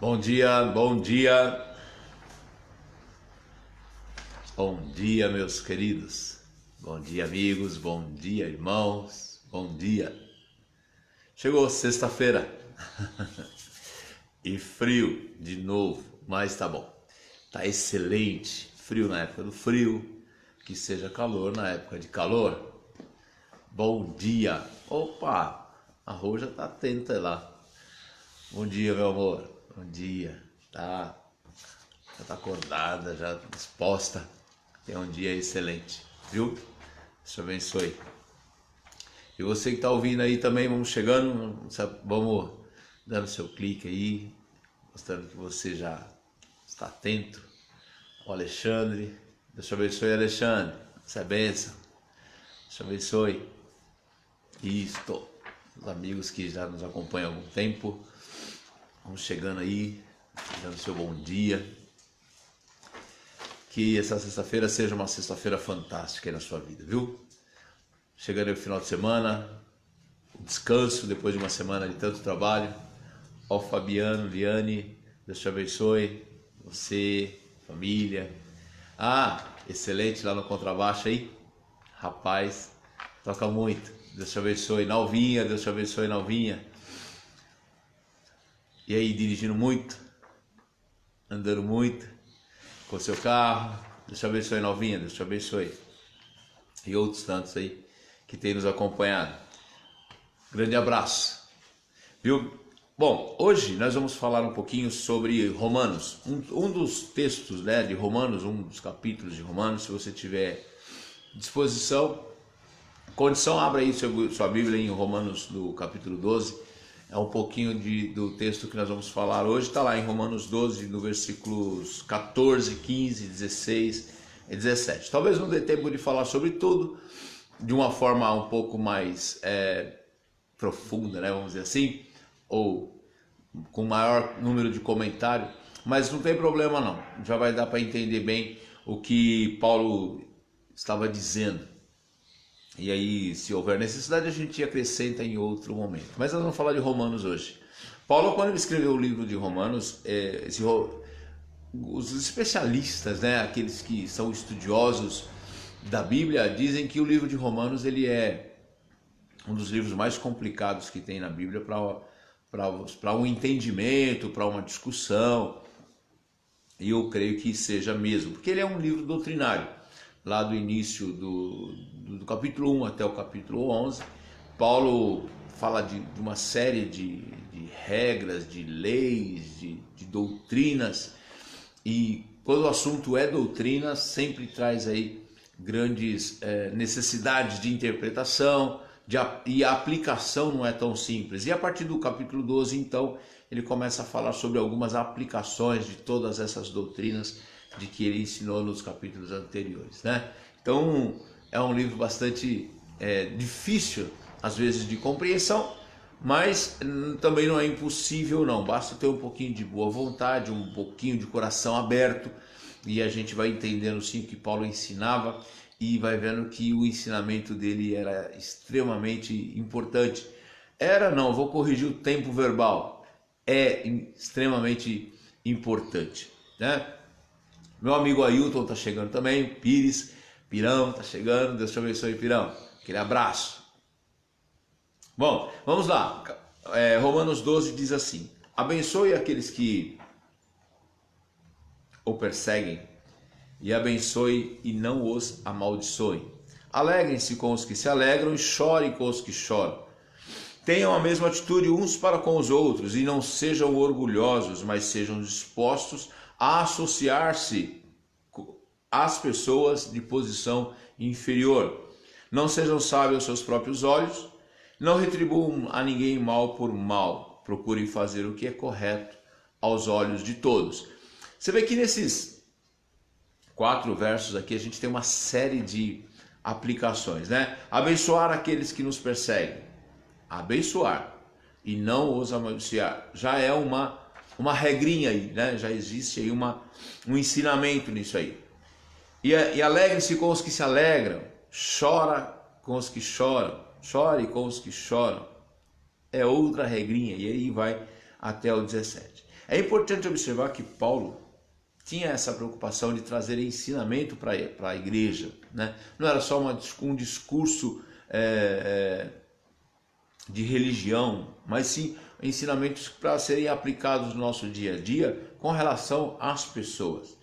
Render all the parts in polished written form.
Bom dia, bom dia. Bom dia, meus queridos. Bom dia, amigos. Bom dia, irmãos. Bom dia. Chegou sexta-feira. E frio de novo, mas tá bom. Tá excelente. Frio na época do frio, que seja calor na época de calor. Bom dia. Opa, a Rô já tá atenta lá. Bom dia, meu amor. Bom dia. Já tá acordada, já disposta. Tem um dia excelente, viu? Deus te abençoe. E você que tá ouvindo aí também, vamos chegando, vamos dando seu clique aí, mostrando que você já está atento. O Alexandre, Deus te abençoe, Alexandre. Isso é bênção. Deus te abençoe. Isto. Os amigos que já nos acompanham há algum tempo, vamos chegando aí, dando seu bom dia. Que essa sexta-feira seja uma sexta-feira fantástica aí na sua vida, viu? Chegando aí o final de semana, o descanso depois de uma semana de tanto trabalho. Ó Fabiano, Liane, Deus te abençoe. Você, família. Excelente lá no contrabaixo aí. Rapaz, toca muito. Deus te abençoe. Nalvinha, Deus te abençoe, Nalvinha. E aí, dirigindo muito? Andando muito? Com seu carro, Deus te abençoe, Novinha, Deus te abençoe. E outros tantos aí que tem nos acompanhado. Grande abraço, viu? Bom, hoje nós vamos falar um pouquinho sobre Romanos. Um dos textos, né, de Romanos, um dos capítulos de Romanos, se você tiver disposição, condição, abra aí sua Bíblia em Romanos do capítulo 12. É um pouquinho do texto que nós vamos falar hoje, está lá em Romanos 12, no versículos 14, 15, 16 e 17. Talvez não dê tempo de falar sobre tudo, de uma forma um pouco mais profunda, né, vamos dizer assim, ou com maior número de comentário, mas não tem problema não, já vai dar para entender bem o que Paulo estava dizendo. E aí, se houver necessidade, a gente acrescenta em outro momento. Mas nós vamos falar de Romanos hoje. Paulo, quando ele escreveu o livro de Romanos, os especialistas, né, aqueles que são estudiosos da Bíblia, dizem que o livro de Romanos ele é um dos livros mais complicados que tem na Bíblia para um entendimento, para uma discussão. E eu creio que seja mesmo, porque ele é um livro doutrinário. Lá do início do capítulo 1 até o capítulo 11, Paulo fala de uma série de regras, de leis, de doutrinas, e quando o assunto é doutrina, sempre traz aí grandes necessidades de interpretação, e a aplicação não é tão simples. E a partir do capítulo 12, então, ele começa a falar sobre algumas aplicações de todas essas doutrinas de que ele ensinou nos capítulos anteriores, né? Então é um livro bastante difícil às vezes de compreensão, mas também não é impossível não, basta ter um pouquinho de boa vontade, um pouquinho de coração aberto, e a gente vai entendendo sim o que Paulo ensinava e vai vendo que o ensinamento dele era extremamente importante. Vou corrigir o tempo verbal, é extremamente importante, né? Meu amigo Ailton tá chegando também, Pires, Pirão tá chegando, Deus te abençoe, Pirão. Aquele abraço. Bom, vamos lá. Romanos 12 diz assim: abençoe aqueles que o perseguem, e abençoe e não os amaldiçoe. Alegrem-se com os que se alegram e chorem com os que choram. Tenham a mesma atitude uns para com os outros, e não sejam orgulhosos, mas sejam dispostos a associar-se às pessoas de posição inferior. Não sejam sábios aos seus próprios olhos, não retribuam a ninguém mal por mal, procurem fazer o que é correto aos olhos de todos. Você vê que nesses 4 versos aqui a gente tem uma série de aplicações, né? Abençoar aqueles que nos perseguem, abençoar e não os amaldiçoar, já é uma regrinha aí, né? Já existe aí um ensinamento nisso aí. E alegre-se com os que se alegram, chora com os que choram, chore com os que choram. É outra regrinha, e aí vai até o 17. É importante observar que Paulo tinha essa preocupação de trazer ensinamento para a igreja, né? Não era só um discurso de religião, mas sim ensinamentos para serem aplicados no nosso dia a dia com relação às pessoas.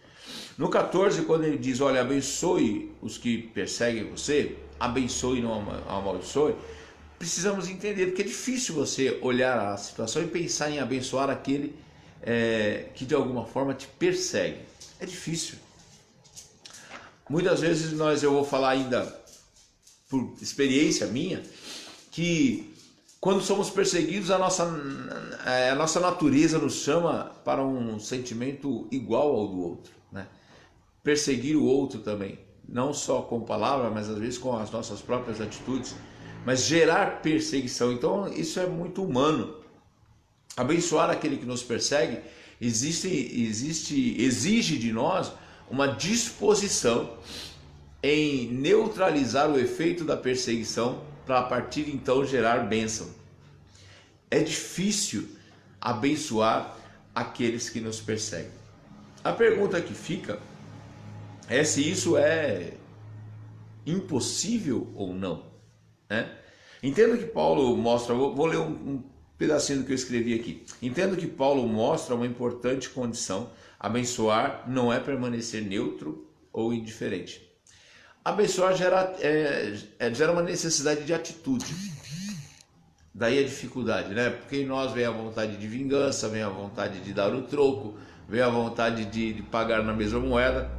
No 14, quando ele diz, olha, abençoe os que perseguem você, abençoe e não amaldiçoe, precisamos entender, porque é difícil você olhar a situação e pensar em abençoar aquele que de alguma forma te persegue. É difícil. Muitas vezes eu vou falar ainda por experiência minha, que quando somos perseguidos, a nossa natureza nos chama para um sentimento igual ao do outro, né? Perseguir o outro também, não só com palavras, mas às vezes com as nossas próprias atitudes, mas gerar perseguição. Então isso é muito humano. Abençoar aquele que nos persegue exige de nós uma disposição em neutralizar o efeito da perseguição para a partir de então gerar bênção. É difícil abençoar aqueles que nos perseguem. A pergunta que fica é se isso é impossível ou não, né? Entendo que Paulo mostra, vou ler um pedacinho do que eu escrevi aqui. Entendo que Paulo mostra uma importante condição: abençoar não é permanecer neutro ou indiferente. Abençoar gera uma necessidade de atitude. Daí a dificuldade, né? Porque em nós vem a vontade de vingança, vem a vontade de dar o troco, vem a vontade de pagar na mesma moeda.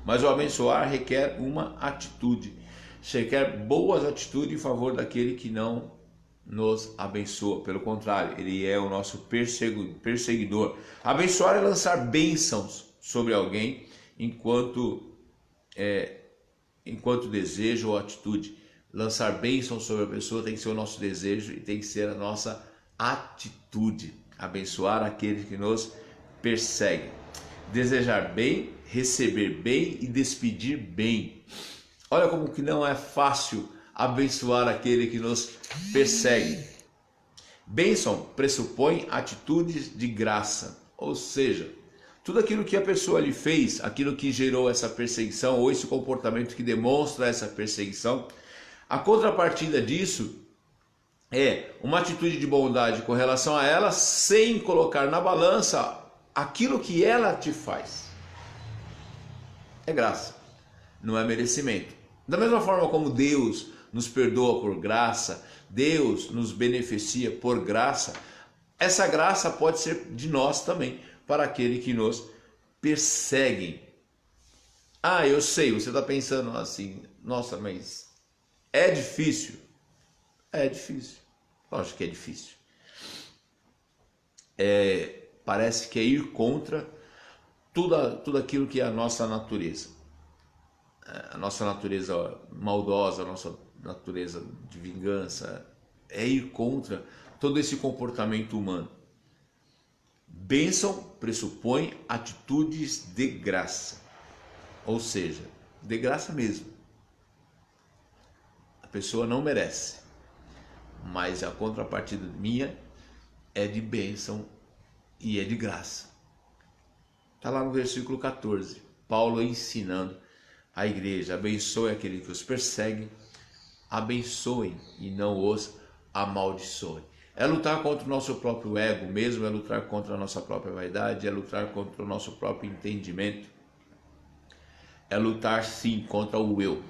Mas o abençoar requer uma atitude, requer boas atitudes em favor daquele que não nos abençoa. Pelo contrário, ele é o nosso perseguidor. Abençoar é lançar bênçãos sobre alguém enquanto desejo ou atitude. Lançar bênçãos sobre a pessoa tem que ser o nosso desejo e tem que ser a nossa atitude. Abençoar aquele que nos persegue. Desejar bem, receber bem e despedir bem. Olha como que não é fácil abençoar aquele que nos persegue. Bênção pressupõe atitudes de graça, ou seja, tudo aquilo que a pessoa lhe fez, aquilo que gerou essa perseguição ou esse comportamento que demonstra essa perseguição, a contrapartida disso é uma atitude de bondade com relação a ela, sem colocar na balança aquilo que ela te faz. É graça, não é merecimento. Da mesma forma como Deus nos perdoa por graça, Deus nos beneficia por graça, essa graça pode ser de nós também, para aquele que nos persegue. Ah, eu sei, você está pensando assim, nossa, mas é difícil? É difícil, lógico que é difícil. Parece que é ir contra tudo aquilo que é a nossa natureza. A nossa natureza maldosa, a nossa natureza de vingança, é ir contra todo esse comportamento humano. Bênção pressupõe atitudes de graça, ou seja, de graça mesmo. A pessoa não merece, mas a contrapartida minha é de bênção e é de graça. Está lá no versículo 14, Paulo ensinando a igreja: abençoe aquele que os persegue, abençoem e não os amaldiçoem. É lutar contra o nosso próprio ego mesmo, é lutar contra a nossa própria vaidade, é lutar contra o nosso próprio entendimento, é lutar sim contra o eu.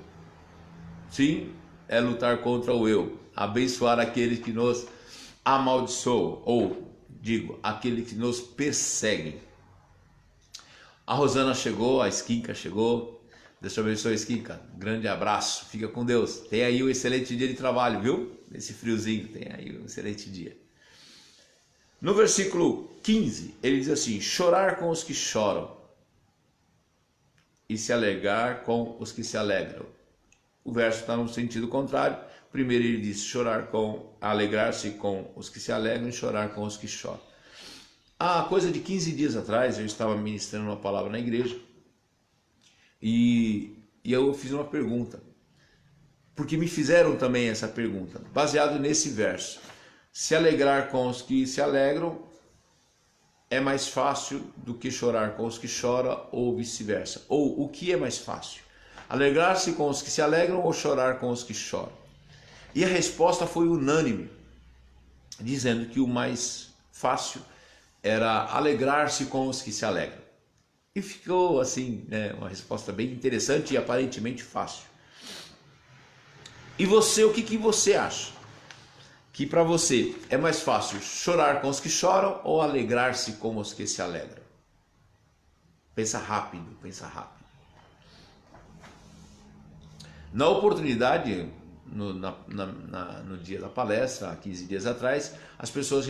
Sim, é lutar contra o eu. Abençoar aqueles que nos amaldiçoam, ou digo, aqueles que nos perseguem. A Rosana chegou, a Esquinca chegou. Deus te abençoe, Esquinca. Grande abraço, fica com Deus. Tenha aí um excelente dia de trabalho, viu? Nesse friozinho, tenha aí um excelente dia. No versículo 15, ele diz assim: chorar com os que choram e se alegrar com os que se alegram. O verso está no sentido contrário. Primeiro ele diz alegrar-se com os que se alegram e chorar com os que choram. Há coisa de 15 dias atrás, eu estava ministrando uma palavra na igreja e eu fiz uma pergunta, porque me fizeram também essa pergunta, baseado nesse verso: se alegrar com os que se alegram é mais fácil do que chorar com os que choram ou vice-versa? Ou o que é mais fácil? Alegrar-se com os que se alegram ou chorar com os que choram? E a resposta foi unânime, dizendo que o mais fácil era alegrar-se com os que se alegram. E ficou assim, né, uma resposta bem interessante e aparentemente fácil. E você, o que você acha? Que para você é mais fácil chorar com os que choram ou alegrar-se com os que se alegram? Pensa rápido, pensa rápido. Na oportunidade, no dia da palestra, há 15 dias atrás, as pessoas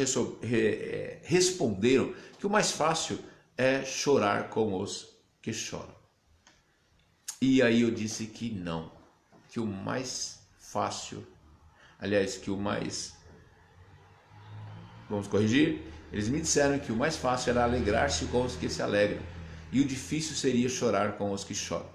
responderam que o mais fácil é chorar com os que choram. E aí eu disse que não, que o mais fácil, aliás, que o mais... Vamos corrigir? Eles me disseram que o mais fácil era alegrar-se com os que se alegram e o difícil seria chorar com os que choram.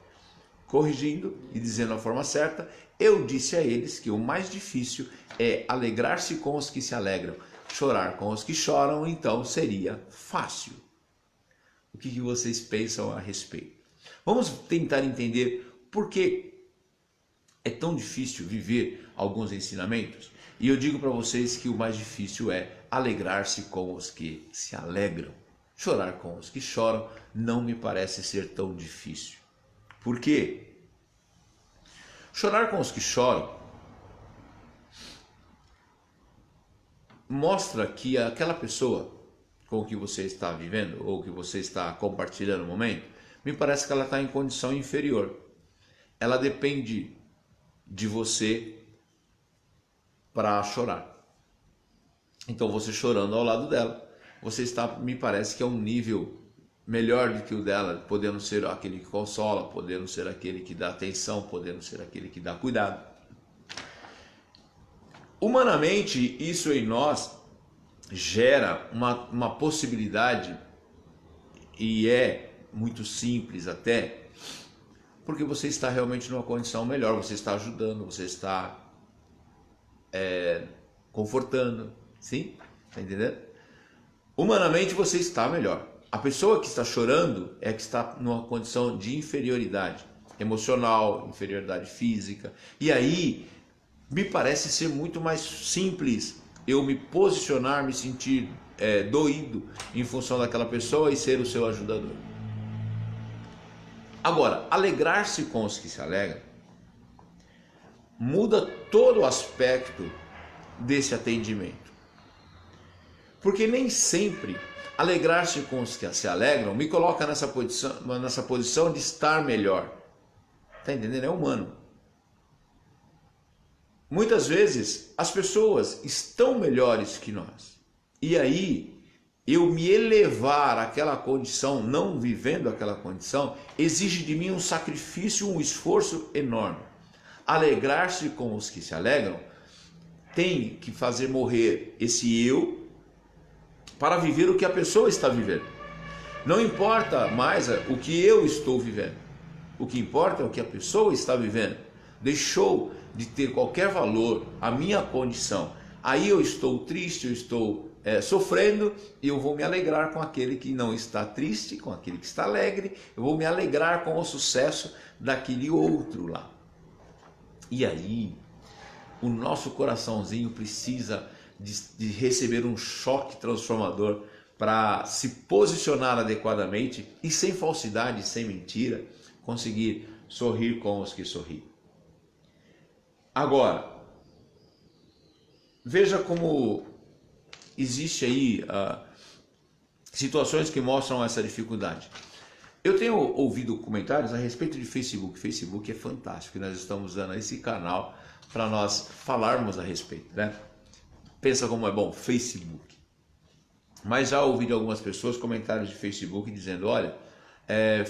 Corrigindo e dizendo a forma certa, eu disse a eles que o mais difícil é alegrar-se com os que se alegram. Chorar com os que choram, então, seria fácil. O que vocês pensam a respeito? Vamos tentar entender por que é tão difícil viver alguns ensinamentos? E eu digo para vocês que o mais difícil é alegrar-se com os que se alegram. Chorar com os que choram não me parece ser tão difícil. Por quê? Chorar com os que choram mostra que aquela pessoa com que você está vivendo ou que você está compartilhando no momento, me parece que ela está em condição inferior. Ela depende de você para chorar. Então você chorando ao lado dela, você está, me parece que é um nível melhor do que o dela, podendo ser aquele que consola, podendo ser aquele que dá atenção, podendo ser aquele que dá cuidado. Humanamente, isso em nós gera uma possibilidade, e é muito simples até, porque você está realmente numa condição melhor, você está ajudando, você está confortando, sim? Está entendendo? Humanamente você está melhor. A pessoa que está chorando é que está numa condição de inferioridade emocional, inferioridade física. E aí me parece ser muito mais simples eu me posicionar, me sentir doído em função daquela pessoa e ser o seu ajudador. Agora, alegrar-se com os que se alegram muda todo o aspecto desse atendimento. Porque nem sempre alegrar-se com os que se alegram me coloca nessa posição de estar melhor. Está entendendo? É humano. Muitas vezes as pessoas estão melhores que nós. E aí, eu me elevar àquela condição, não vivendo aquela condição, exige de mim um sacrifício, um esforço enorme. Alegrar-se com os que se alegram tem que fazer morrer esse eu para viver o que a pessoa está vivendo. Não importa mais o que eu estou vivendo. O que importa é o que a pessoa está vivendo. Deixou de ter qualquer valor a minha condição. Aí eu estou triste, eu estou sofrendo, e eu vou me alegrar com aquele que não está triste, com aquele que está alegre. Eu vou me alegrar com o sucesso daquele outro lá. E aí, o nosso coraçãozinho precisa de receber um choque transformador para se posicionar adequadamente e sem falsidade, sem mentira, conseguir sorrir com os que sorriem. Agora, veja como existe aí situações que mostram essa dificuldade. Eu tenho ouvido comentários a respeito de Facebook. Facebook é fantástico, nós estamos usando esse canal para nós falarmos a respeito, né? Pensa como é bom, Facebook. Mas já ouvi de algumas pessoas comentários de Facebook dizendo, olha,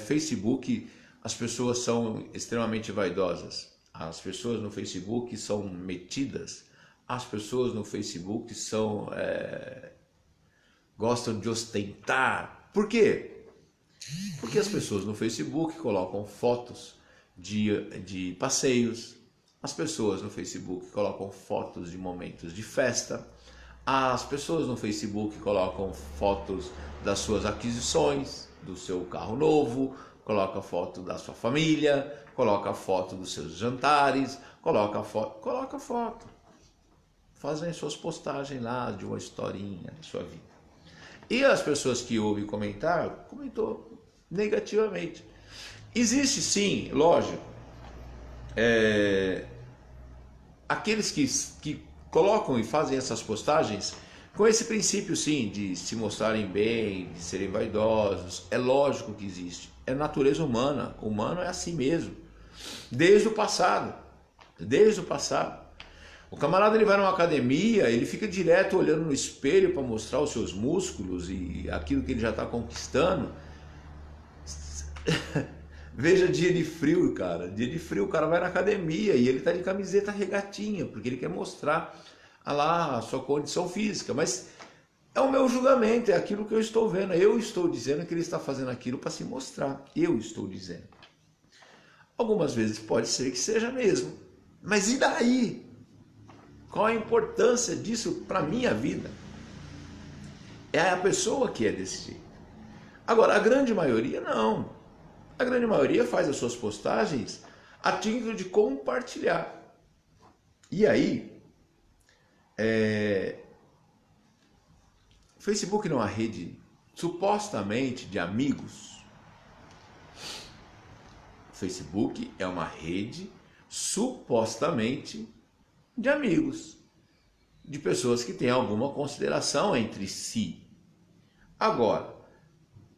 Facebook, as pessoas são extremamente vaidosas. As pessoas no Facebook são metidas. As pessoas no Facebook gostam de ostentar. Por quê? Porque as pessoas no Facebook colocam fotos de passeios. As pessoas no Facebook colocam fotos de momentos de festa. As pessoas no Facebook colocam fotos das suas aquisições, do seu carro novo, coloca foto da sua família, coloca foto dos seus jantares, coloca foto. Fazem suas postagens lá de uma historinha da sua vida. E as pessoas que ouvem comentar, comentou negativamente. Existe sim, lógico, aqueles que colocam e fazem essas postagens com esse princípio sim, de se mostrarem bem, de serem vaidosos. É lógico que existe, é natureza humana, o humano é assim mesmo, desde o passado. O camarada, ele vai numa academia, ele fica direto olhando no espelho para mostrar os seus músculos e aquilo que ele já está conquistando. Veja dia de frio, cara. Dia de frio, o cara vai na academia e ele tá de camiseta regatinha, porque ele quer mostrar lá a sua condição física. Mas é o meu julgamento, é aquilo que eu estou vendo. Eu estou dizendo que ele está fazendo aquilo para se mostrar. Eu estou dizendo. Algumas vezes pode ser que seja mesmo. Mas e daí? Qual a importância disso para a minha vida? É a pessoa que é desse jeito. Agora, a grande maioria não. A grande maioria faz as suas postagens a título de compartilhar. E aí, o Facebook não é uma rede supostamente de amigos. O Facebook é uma rede supostamente de amigos, de pessoas que têm alguma consideração entre si. Agora,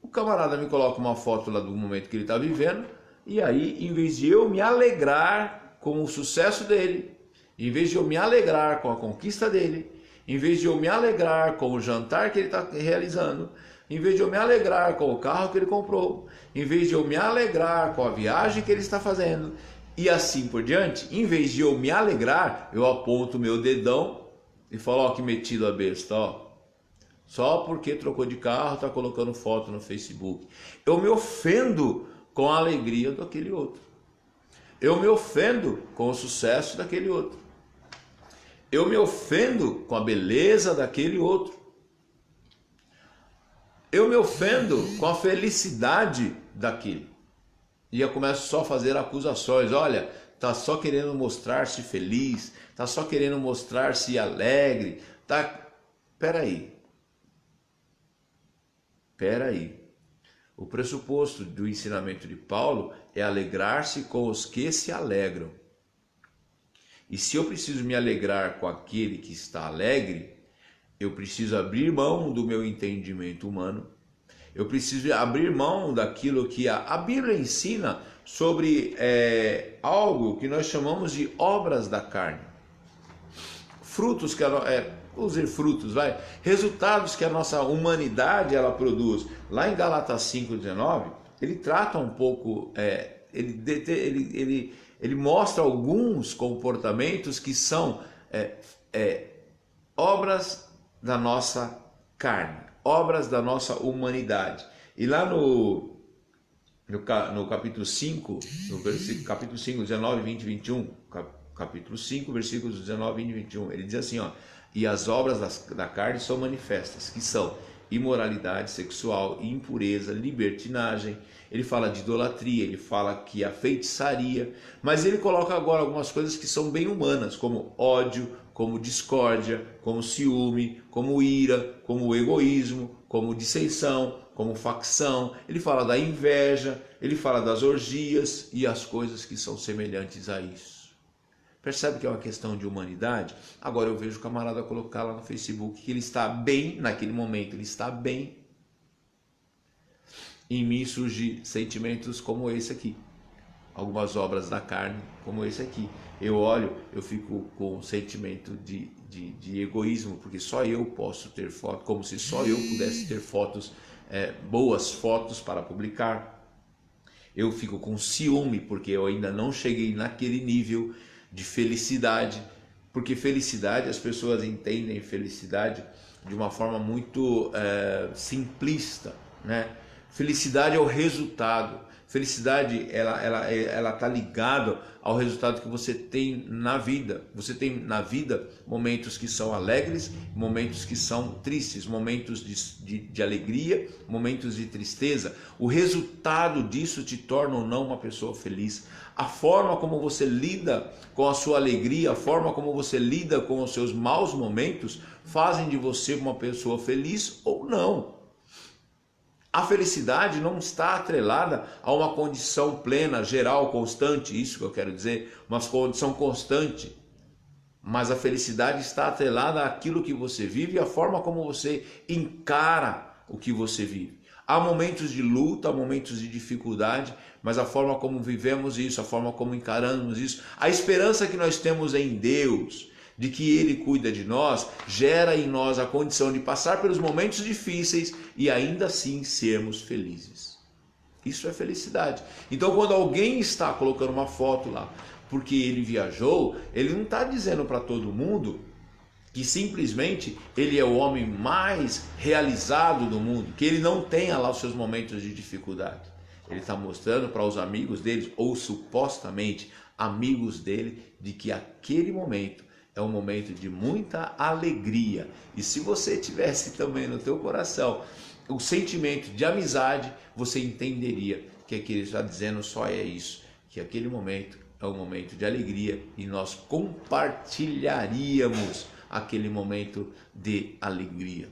o camarada me coloca uma foto lá do momento que ele está vivendo, e aí, em vez de eu me alegrar com o sucesso dele, em vez de eu me alegrar com a conquista dele, em vez de eu me alegrar com o jantar que ele está realizando, em vez de eu me alegrar com o carro que ele comprou, em vez de eu me alegrar com a viagem que ele está fazendo, e assim por diante, em vez de eu me alegrar, eu aponto o meu dedão e falo, ó, que metido a besta, ó. Só porque trocou de carro, está colocando foto no Facebook. Eu me ofendo com a alegria daquele outro. Eu me ofendo com o sucesso daquele outro. Eu me ofendo com a beleza daquele outro. Eu me ofendo com a felicidade daquele. E eu começo só a fazer acusações. Olha, tá só querendo mostrar-se feliz, tá só querendo mostrar-se alegre. Peraí. O pressuposto do ensinamento de Paulo é alegrar-se com os que se alegram. E se eu preciso me alegrar com aquele que está alegre, eu preciso abrir mão do meu entendimento humano. Eu preciso abrir mão daquilo que a Bíblia ensina sobre algo que nós chamamos de obras da carne. Frutos que vamos dizer frutos, resultados que a nossa humanidade ela produz. Lá em Gálatas 5,19, ele trata um pouco, ele mostra alguns comportamentos que são obras da nossa carne, obras da nossa humanidade. E lá no capítulo 5, capítulo 5, 19, 20 e 21, capítulo 5, versículos 19, 20 e 21, ele diz assim, ó, e as obras da carne são manifestas, que são imoralidade sexual, impureza, libertinagem. Ele fala de idolatria, ele fala que a feitiçaria, mas ele coloca agora algumas coisas que são bem humanas, como ódio, como discórdia, como ciúme, como ira, como egoísmo, como dissensão, como facção. Ele fala da inveja, ele fala das orgias e as coisas que são semelhantes a isso. Percebe que é uma questão de humanidade? Agora eu vejo o camarada colocar lá no Facebook que ele está bem, naquele momento ele está bem. Em mim surgem sentimentos como esse aqui. Algumas obras da carne como esse aqui. Eu olho, eu fico com um sentimento de egoísmo, porque só eu posso ter foto, como se só eu pudesse ter fotos, boas fotos para publicar. Eu fico com ciúme, porque eu ainda não cheguei naquele nível de felicidade, porque felicidade, as pessoas entendem felicidade de uma forma muito simplista, né? Felicidade é o resultado, Felicidade, ela tá ligada ao resultado que você tem na vida. Você tem na vida momentos que são alegres, momentos que são tristes, momentos de alegria, momentos de tristeza. O resultado disso te torna ou não uma pessoa feliz. A forma como você lida com a sua alegria, a forma como você lida com os seus maus momentos, fazem de você uma pessoa feliz ou não. A felicidade não está atrelada a uma condição plena, geral, constante, isso que eu quero dizer, uma condição constante. Mas a felicidade está atrelada àquilo que você vive e à forma como você encara o que você vive. Há momentos de luta, há momentos de dificuldade, mas a forma como vivemos isso, a forma como encaramos isso, a esperança que nós temos em Deus, de que Ele cuida de nós, gera em nós a condição de passar pelos momentos difíceis e ainda assim sermos felizes. Isso é felicidade. Então, quando alguém está colocando uma foto lá porque ele viajou, ele não está dizendo para todo mundo que simplesmente ele é o homem mais realizado do mundo, que ele não tenha lá os seus momentos de dificuldade. Ele está mostrando para os amigos dele, ou supostamente amigos dele, de que aquele momento é um momento de muita alegria. E se você tivesse também no teu coração o sentimento de amizade, você entenderia que aquele está dizendo só é isso, que aquele momento é um momento de alegria e nós compartilharíamos aquele momento de alegria.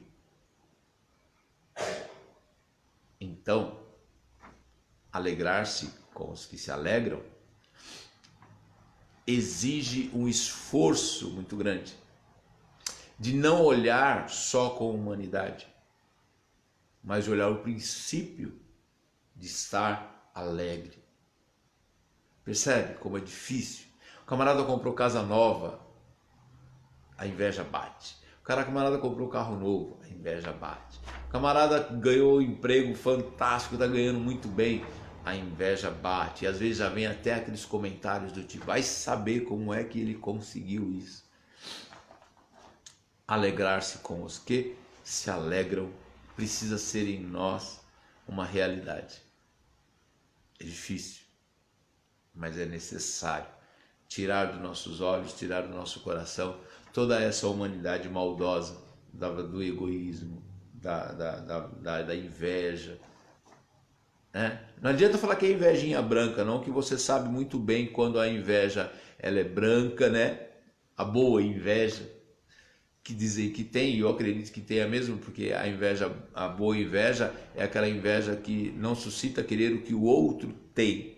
Então, alegrar-se com os que se alegram exige um esforço muito grande de não olhar só com humanidade, mas olhar o princípio de estar alegre. Percebe como é difícil? O camarada comprou casa nova, a inveja bate. O camarada comprou carro novo, a inveja bate. O camarada ganhou um emprego fantástico, está ganhando muito bem, a inveja bate. E às vezes já vem até aqueles comentários do tipo, vai saber como é que ele conseguiu isso. Alegrar-se com os que se alegram precisa ser em nós uma realidade. É difícil, mas é necessário tirar dos nossos olhos, tirar do nosso coração toda essa humanidade maldosa do egoísmo, da inveja. Não adianta falar que é invejinha branca, não, que você sabe muito bem quando a inveja ela é branca, né? A boa inveja, que dizem que tem, e eu acredito que tenha mesmo, porque a inveja, a boa inveja é aquela inveja que não suscita querer o que o outro tem,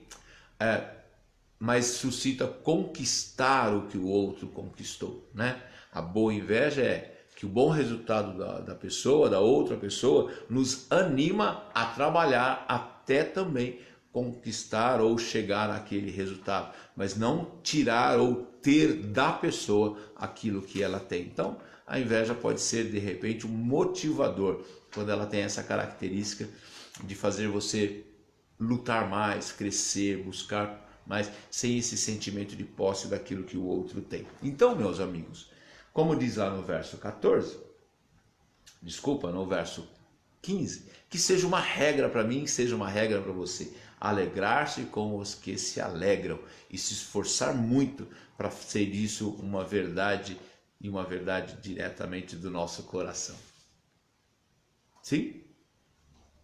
mas suscita conquistar o que o outro conquistou, né? A boa inveja é que o bom resultado da pessoa, da outra pessoa, nos anima a trabalhar até também conquistar ou chegar àquele resultado, mas não tirar ou ter da pessoa aquilo que ela tem. Então, a inveja pode ser, de repente, um motivador, quando ela tem essa característica de fazer você lutar mais, crescer, buscar mais, sem esse sentimento de posse daquilo que o outro tem. Então, meus amigos, como diz lá no verso 14, no verso 15, que seja uma regra para mim, que seja uma regra para você, alegrar-se com os que se alegram e se esforçar muito para ser disso uma verdade, e uma verdade diretamente do nosso coração. Sim?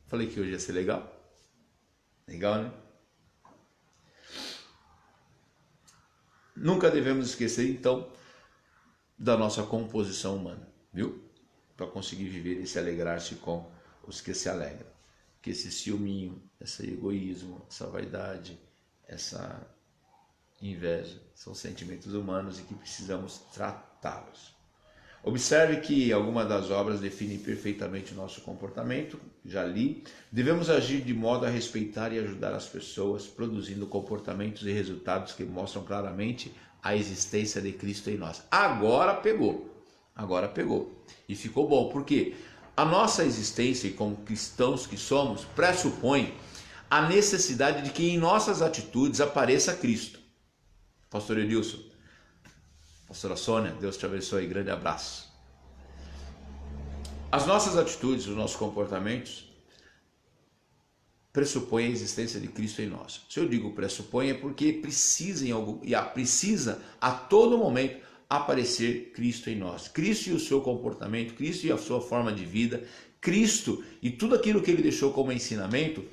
Falei que hoje ia ser legal? Legal, né? Nunca devemos esquecer, então, da nossa composição humana, viu? Para conseguir viver e se alegrar-se com os que se alegram. Que esse ciúminho, esse egoísmo, essa vaidade, essa inveja, são sentimentos humanos e que precisamos tratá-los. Observe que algumas das obras definem perfeitamente o nosso comportamento, já li. Devemos agir de modo a respeitar e ajudar as pessoas, produzindo comportamentos e resultados que mostram claramente a existência de Cristo em nós. Agora pegou. E ficou bom, porque a nossa existência, como cristãos que somos, pressupõe a necessidade de que em nossas atitudes apareça Cristo. Pastor Edilson, Pastora Sônia, Deus te abençoe, grande abraço. As nossas atitudes, os nossos comportamentos pressupõe a existência de Cristo em nós. Se eu digo pressupõe é porque precisa a todo momento aparecer Cristo em nós. Cristo e o seu comportamento, Cristo e a sua forma de vida, Cristo e tudo aquilo que ele deixou como ensinamento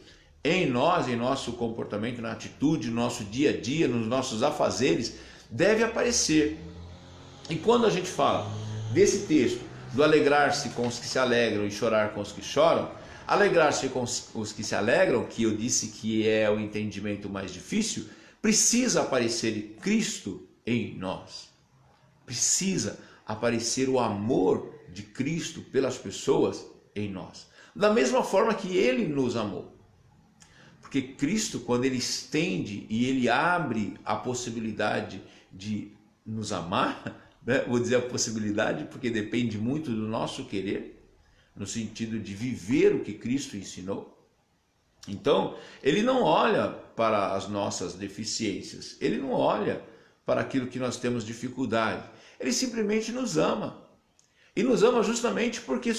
em nós, em nosso comportamento, na atitude, no nosso dia a dia, nos nossos afazeres, deve aparecer. E quando a gente fala desse texto, do alegrar-se com os que se alegram e chorar com os que choram, alegrar-se com os que se alegram, que eu disse que é o entendimento mais difícil, precisa aparecer Cristo em nós. Precisa aparecer o amor de Cristo pelas pessoas em nós. Da mesma forma que Ele nos amou. Porque Cristo, quando Ele estende e Ele abre a possibilidade de nos amar, né? Vou dizer a possibilidade porque depende muito do nosso querer, no sentido de viver o que Cristo ensinou. Então, Ele não olha para as nossas deficiências, Ele não olha para aquilo que nós temos dificuldade, Ele simplesmente nos ama. E nos ama justamente porque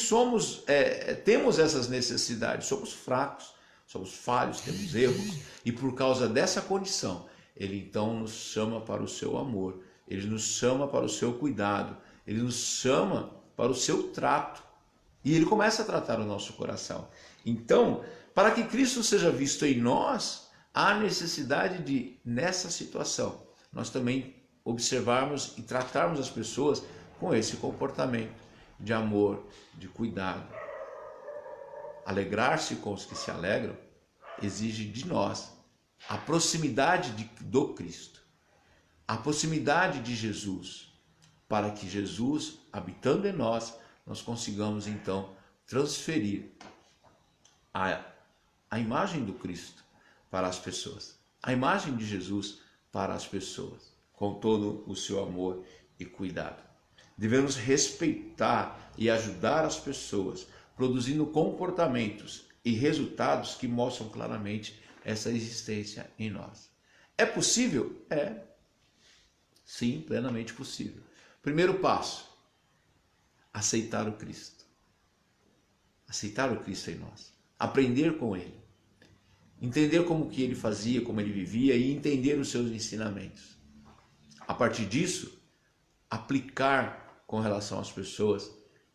temos essas necessidades, somos fracos, somos falhos, temos erros, e por causa dessa condição, Ele então nos chama para o seu amor, Ele nos chama para o seu cuidado, Ele nos chama para o seu trato, e Ele começa a tratar o nosso coração. Então, para que Cristo seja visto em nós, há necessidade de, nessa situação, nós também observarmos e tratarmos as pessoas com esse comportamento de amor, de cuidado. Alegrar-se com os que se alegram exige de nós a proximidade do Cristo, a proximidade de Jesus, para que Jesus, habitando em nós, nós consigamos então transferir a imagem do Cristo para as pessoas, a imagem de Jesus para as pessoas, com todo o seu amor e cuidado. Devemos respeitar e ajudar as pessoas, produzindo comportamentos e resultados que mostram claramente essa existência em nós. É possível? É. Sim, plenamente possível. Primeiro passo, aceitar o Cristo. Aceitar o Cristo em nós. Aprender com Ele. Entender como que Ele fazia, como Ele vivia e entender os seus ensinamentos. A partir disso, aplicar com relação às pessoas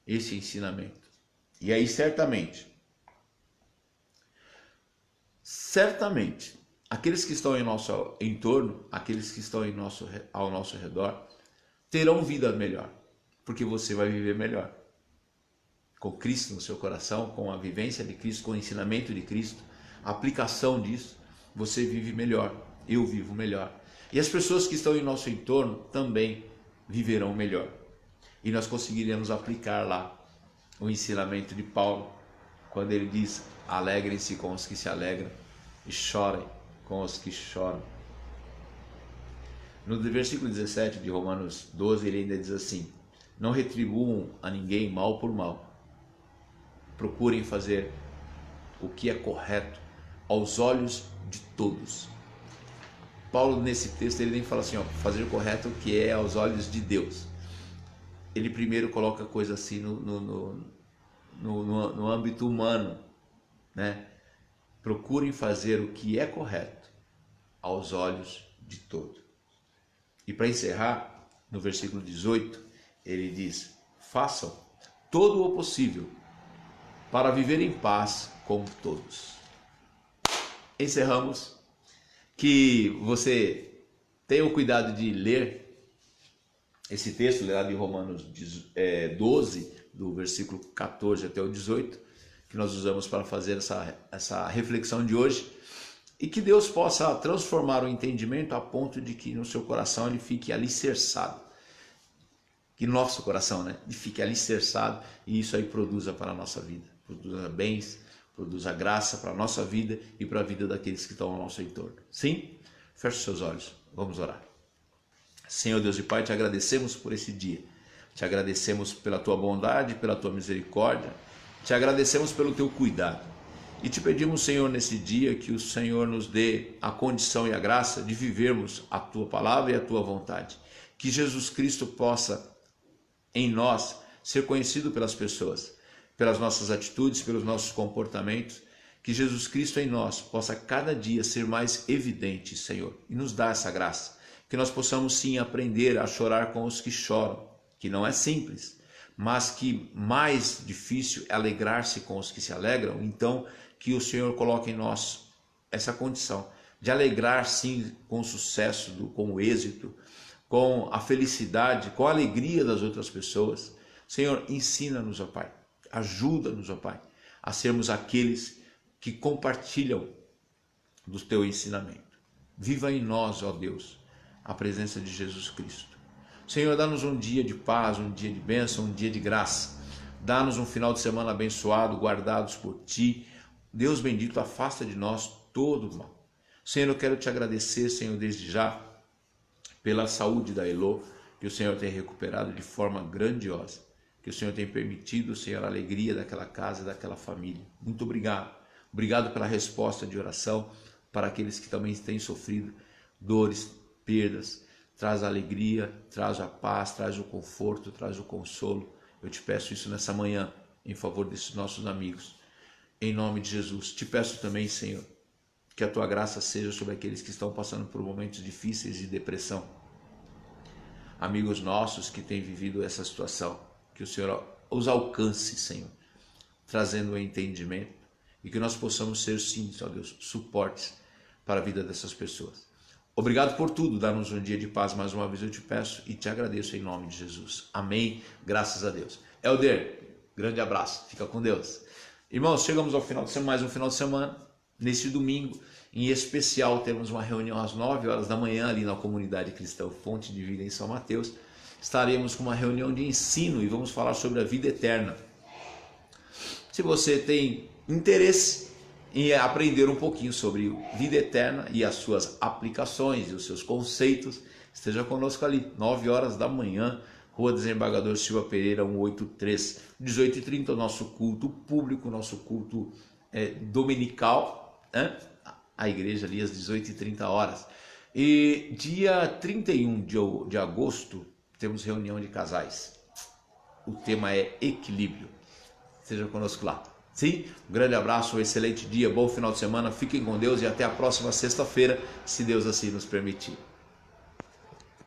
esse ensinamento. E aí certamente, aqueles que estão em nosso entorno, aqueles que estão ao nosso redor, terão vida melhor, porque você vai viver melhor. Com Cristo no seu coração, com a vivência de Cristo, com o ensinamento de Cristo, a aplicação disso, você vive melhor, eu vivo melhor. E as pessoas que estão em nosso entorno também viverão melhor. E nós conseguiremos aplicar lá o ensinamento de Paulo, quando ele diz: alegrem-se com os que se alegram e chorem com os que choram. No versículo 17 de Romanos 12, ele ainda diz assim: não retribuam a ninguém mal por mal. Procurem fazer o que é correto aos olhos de todos. Paulo, nesse texto, ele nem fala assim, fazer o correto o que é aos olhos de Deus. Ele primeiro coloca a coisa assim no âmbito humano, né? Procurem fazer o que é correto aos olhos de todos. E para encerrar, no versículo 18, ele diz: façam todo o possível para viver em paz com todos. Encerramos. Que você tenha o cuidado de ler esse texto lá de Romanos 12, do versículo 14 até o 18, que nós usamos para fazer essa reflexão de hoje, e que Deus possa transformar o entendimento a ponto de que no seu coração ele fique alicerçado, que nosso coração, né, ele fique alicerçado, e isso aí produza para a nossa vida, produza bens, produza graça para a nossa vida e para a vida daqueles que estão ao nosso entorno. Sim? Feche os seus olhos, vamos orar. Senhor Deus e Pai, te agradecemos por esse dia, te agradecemos pela tua bondade, pela tua misericórdia, te agradecemos pelo teu cuidado e te pedimos, Senhor, nesse dia que o Senhor nos dê a condição e a graça de vivermos a tua palavra e a tua vontade, que Jesus Cristo possa em nós ser conhecido pelas pessoas, pelas nossas atitudes, pelos nossos comportamentos, que Jesus Cristo em nós possa cada dia ser mais evidente, Senhor, e nos dá essa graça. Que nós possamos sim aprender a chorar com os que choram, que não é simples, mas que mais difícil é alegrar-se com os que se alegram. Então, que o Senhor coloque em nós essa condição de alegrar sim com o sucesso, com o êxito, com a felicidade, com a alegria das outras pessoas. Senhor, ensina-nos, ó Pai, ajuda-nos, ó Pai, a sermos aqueles que compartilham do teu ensinamento. Viva em nós, ó Deus, a presença de Jesus Cristo. Senhor, dá-nos um dia de paz, um dia de bênção, um dia de graça. Dá-nos um final de semana abençoado, guardados por Ti. Deus bendito, afasta de nós todo o mal. Senhor, eu quero Te agradecer, Senhor, desde já, pela saúde da Elô, que o Senhor tem recuperado de forma grandiosa. Que o Senhor tem permitido, Senhor, a alegria daquela casa e daquela família. Muito obrigado. Obrigado pela resposta de oração para aqueles que também têm sofrido dores, perdas. Traz a alegria, traz a paz, traz o conforto, traz o consolo. Eu te peço isso nessa manhã, em favor desses nossos amigos. Em nome de Jesus. Te peço também, Senhor, que a tua graça seja sobre aqueles que estão passando por momentos difíceis de depressão. Amigos nossos que têm vivido essa situação, que o Senhor os alcance, Senhor, trazendo o entendimento e que nós possamos ser, sim, ó Deus, suportes para a vida dessas pessoas. Obrigado por tudo, dá-nos um dia de paz, mais uma vez eu te peço e te agradeço em nome de Jesus. Amém, graças a Deus. Helder, grande abraço, fica com Deus. Irmãos, chegamos ao final de semana, mais um final de semana. Neste domingo, em especial, temos uma reunião às 9 horas da manhã ali na comunidade cristã Fonte de Vida em São Mateus. Estaremos com uma reunião de ensino e vamos falar sobre a vida eterna. Se você tem interesse em aprender um pouquinho sobre vida eterna e as suas aplicações e os seus conceitos, esteja conosco ali, 9 horas da manhã, Rua Desembargador Silva Pereira, 183, 18h30, o nosso culto público, nosso culto dominical, né? A igreja ali às 18h30. E dia 31 de agosto, temos reunião de casais. O tema é equilíbrio. Seja conosco lá. Sim? Um grande abraço, um excelente dia, bom final de semana. Fiquem com Deus e até a próxima sexta-feira, se Deus assim nos permitir.